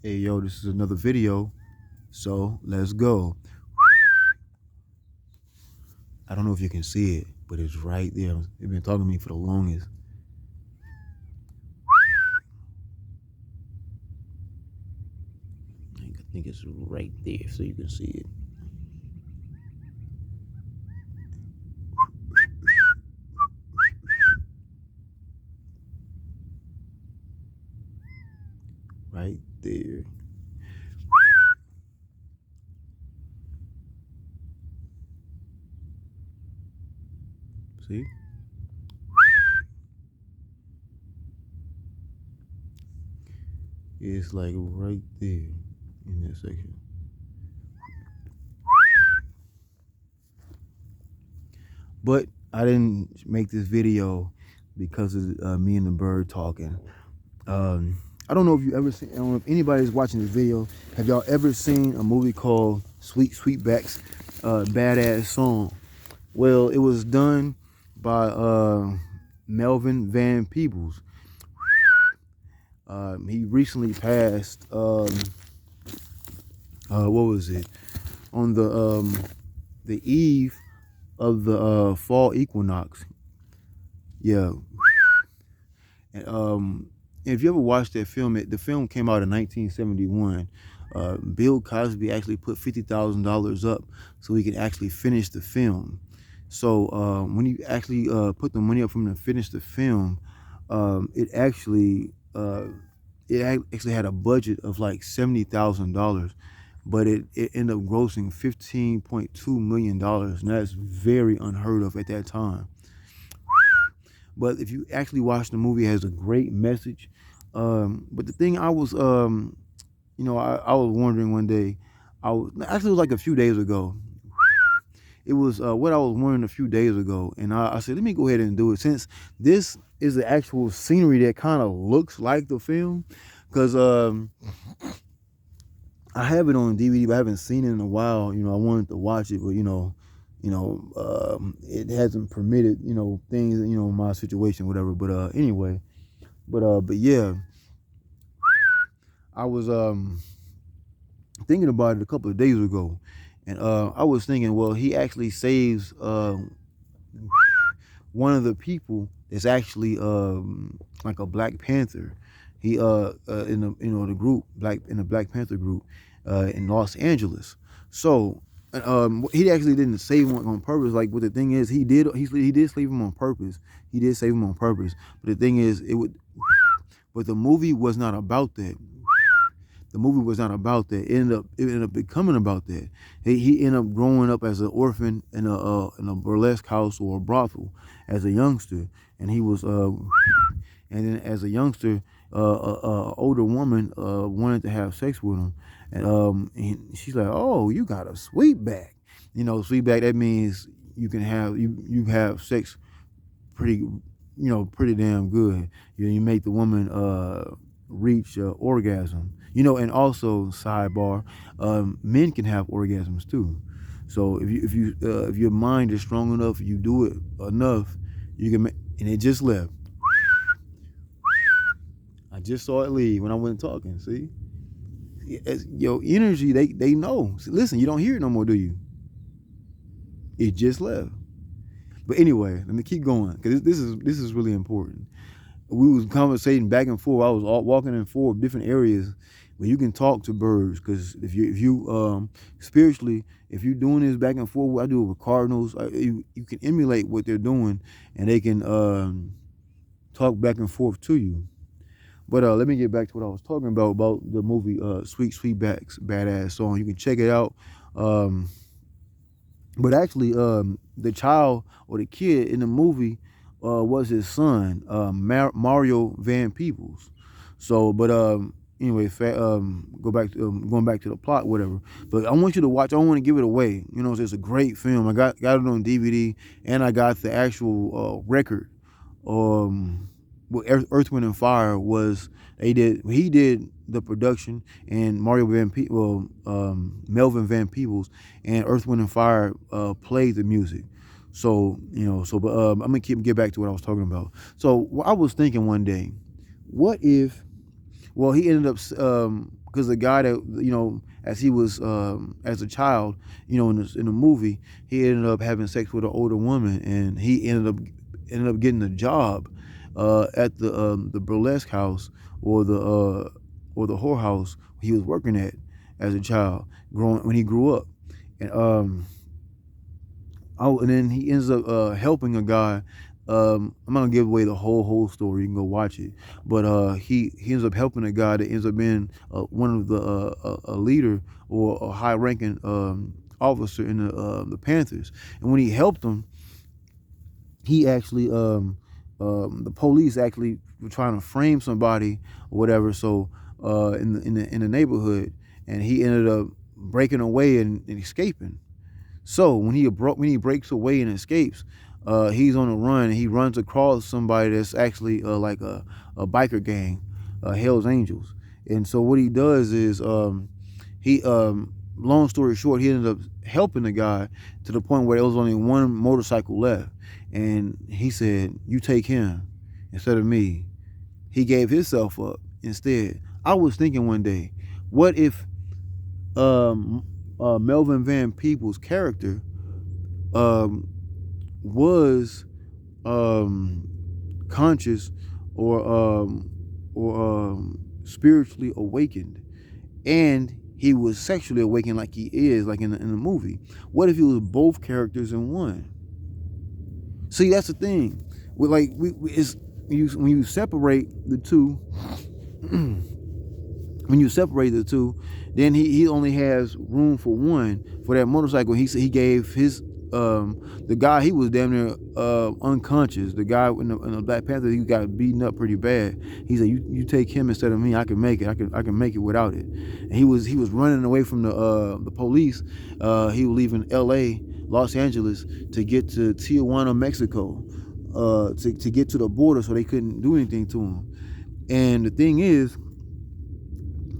Hey yo, this is another video, so let's go. I don't know if you can see it, but it's right there. They've been talking to me for the longest. I think it's right there, so you can see it. Right there. See? It's like right there in that section. But I didn't make this video because of me and the bird talking. I don't know if you ever seen, I don't know if anybody's watching this video. Have y'all ever seen a movie called Sweetback's Badass Song? Well, it was done by Melvin Van Peebles. He recently passed, what was it? On the eve of the fall equinox. Yeah. And if you ever watched that film, the film came out in 1971. Bill Cosby actually put $50,000 up so he could actually finish the film. So when he actually put the money up for him to finish the film, it actually had a budget of like $70,000, but it ended up grossing $15.2 million, and that's very unheard of at that time. But if you actually watch the movie, it has a great message. But the thing I was, I was wondering one day, it was like a few days ago. It was what I was wondering a few days ago, and I said, let me go ahead and do it, since this is the actual scenery that kind of looks like the film, because I have it on DVD, but I haven't seen it in a while. I wanted to watch it, but it hasn't permitted, things, my situation, whatever. But anyway, but yeah, I was thinking about it a couple of days ago, and I was thinking, well, he actually saves one of the people that's actually like a Black Panther. He in the group in the Black Panther group in Los Angeles. So he actually didn't save him on purpose. Like, what the thing is, he did save him on purpose. He did save him on purpose. But the thing is, but the movie was not about that. The movie was not about that. It ended up becoming about that. He ended up growing up as an orphan in a burlesque house or a brothel as a youngster, and he was and then as a youngster, older woman wanted to have sex with him, and she's like, "Oh, you got a sweetback." Sweetback, that means you can have you have sex pretty pretty damn good. You make the woman reach orgasm. And also, sidebar, men can have orgasms too. So if your mind is strong enough, you do it enough, you can and it just left. I just saw it leave when I wasn't talking. See, your energy, they know. See, listen, you don't hear it no more, do you? It just left. But anyway, let me keep going, because this is really important. We was conversating back and forth. I was walking in four different areas where you can talk to birds, because if you spiritually, if you're doing this back and forth, I do it with cardinals. You can emulate what they're doing, and they can talk back and forth to you. But let me get back to what I was talking about the movie Sweetback's Badass Song. You can check it out. But actually, the child or the kid in the movie was his son, Mario Van Peebles. So, but anyway, going back to the plot, whatever. But I want you to watch. I don't want to give it away. It's a great film. I got it on DVD, and I got the actual record. Earth, Wind, and Fire was he did the production, and Melvin Van Peebles and Earth, Wind, and Fire played the music. So but I'm gonna get back to what I was talking about. So I was thinking one day, what if Well, he ended up because the guy that as he was as a child, in the movie, he ended up having sex with an older woman, and he ended up getting a job at the burlesque house or the whorehouse he was working at as a child, growing when he grew up, and and then he ends up helping a guy. I'm not gonna give away the whole story. You can go watch it. But he ends up helping a guy that ends up being one of the a leader or a high ranking officer in the Panthers. And when he helped him, he actually the police actually were trying to frame somebody or whatever. So in the neighborhood, and he ended up breaking away and escaping. So when he breaks away and escapes, he's on a run. And he runs across somebody that's actually like a biker gang, Hell's Angels. And so what he does is he long story short, he ended up helping the guy to the point where there was only one motorcycle left, and he said, "You take him instead of me." He gave himself up instead. I was thinking one day, what if Melvin Van Peebles' character was conscious or spiritually awakened, and he was sexually awakened like he is, like in the movie? What if he was both characters in one? See, that's the thing. It's when you separate the two. When you separate the two, then he only has room for one for that motorcycle. He said he gave his the guy, he was damn near unconscious. The guy in the Black Panther, he got beaten up pretty bad. He said, "You take him instead of me. I can make it. I can make it without it." And he was running away from the police. He was leaving L.A., Los Angeles, to get to Tijuana, Mexico, to get to the border so they couldn't do anything to him. And the thing is,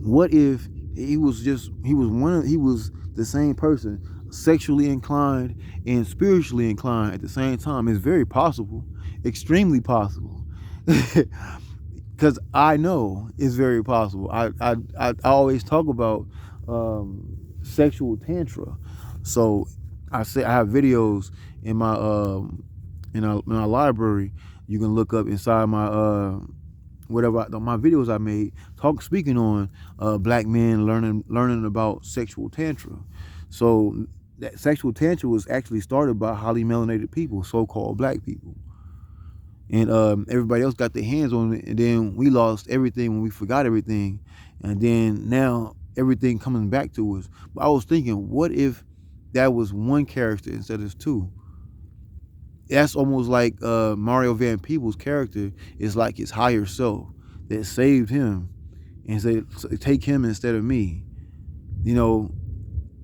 what if he was the same person, sexually inclined and spiritually inclined at the same time? It's very possible, extremely possible. Because I know it's very possible. I always talk about sexual tantra. So I have videos in my in our library. You can look up inside my my videos I made, speaking on black men learning about sexual tantra. So that sexual tantra was actually started by highly melanated people, so-called black people, and everybody else got their hands on it, and then we lost everything when we forgot everything, and then now everything coming back to us. But I was thinking, what if that was one character instead of two? That's almost like Mario Van Peebles' character is like his higher self that saved him and said, "Take him instead of me."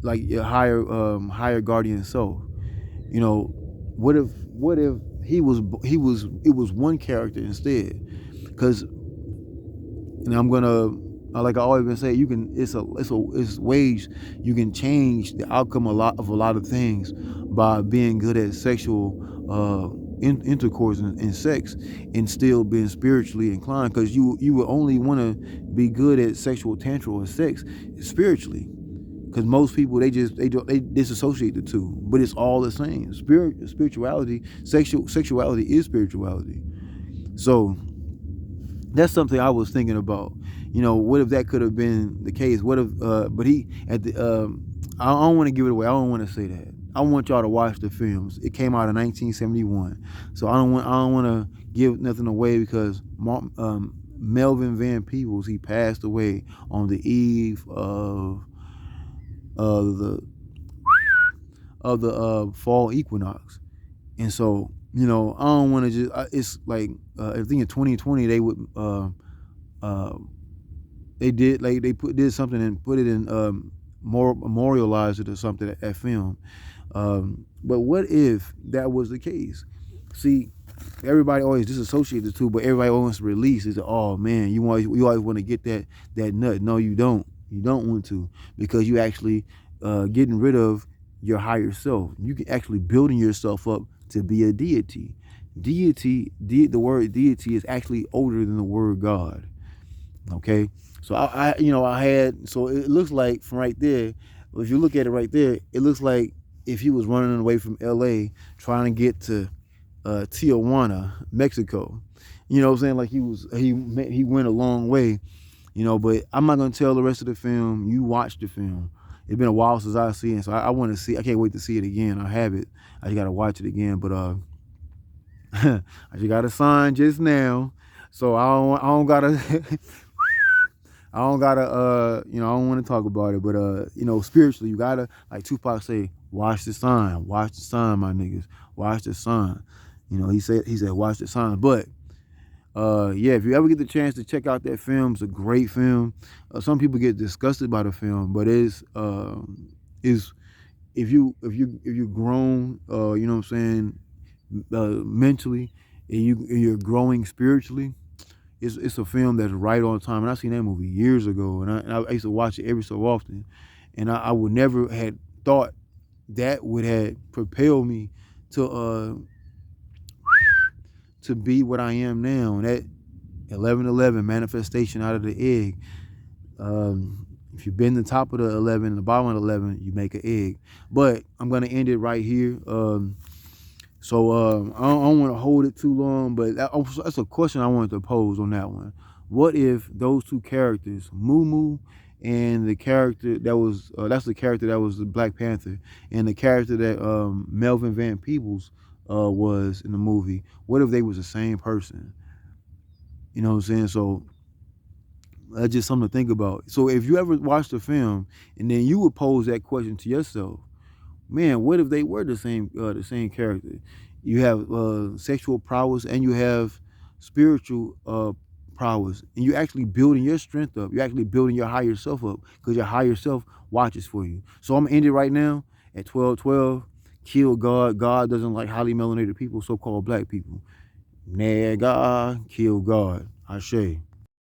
Like your higher guardian self. What if it was one character instead? Because, and I'm gonna, like I always been saying, it's ways you can change the outcome of a lot of things by being good at sexual intercourse and sex, and still being spiritually inclined. Because you would only want to be good at sexual tantra or sex spiritually. Because most people, they disassociate the two, but it's all the same. Spirituality, sexuality is spirituality. So that's something I was thinking about. What if that could have been the case? What if? But he at the. I don't want to give it away. I don't want to say that. I want y'all to watch the films. It came out in 1971, so I don't want to give nothing away, because Melvin Van Peebles, he passed away on the eve of the fall equinox. And so I don't want to just it's like I think in 2020 they would they did something and put it in more memorialized it or something, that film. But what if that was the case? See, everybody always disassociates the two, but everybody always wants to release. Is, oh man, you always want to get that nut. No, you don't. You don't want to, because you actually getting rid of your higher self. You can actually building yourself up to be a deity. The word deity is actually older than the word God. Okay, so I had, so it looks like from right there, if you look at it right there, it looks like if he was running away from L.A. trying to get to Tijuana, Mexico. You know what I'm saying? Like he went a long way, but I'm not gonna tell the rest of the film. You watch the film. It's been a while since I've seen it, so I want to see. I can't wait to see it again. I have it. I just gotta watch it again. But I just got a sign just now, so I don't gotta. I don't gotta, I don't want to talk about it, but spiritually, you gotta, like Tupac say, watch the sign, my niggas, watch the sign. He said, watch the sign. But yeah, if you ever get the chance to check out that film, it's a great film. Some people get disgusted by the film, but is if you're grown, you know what I'm saying, mentally, and you're growing spiritually. It's a film that's right on time, and I seen that movie years ago, and I used to watch it every so often, and I would never had thought that would have propelled me to be what I am now. And that 11:11 manifestation out of the egg. If you bend the top of the 11 and the bottom of the 11, you make an egg. But I'm gonna end it right here. So I don't want to hold it too long, but that's a question I wanted to pose on that one. What if those two characters, Moo and the character that was that's the character that was the Black Panther, and the character that Melvin Van Peebles was in the movie, what if they was the same person? You know what I'm saying? So that's just something to think about. So if you ever watch the film and then you would pose that question to yourself, man, what if they were the same character? You have sexual prowess and you have spiritual prowess, and you're actually building your strength up. You're actually building your higher self up because your higher self watches for you. So I'm gonna end it right now at 12:12. Kill God. God doesn't like highly melanated people, so-called black people. Nah, God, kill God. Ashe.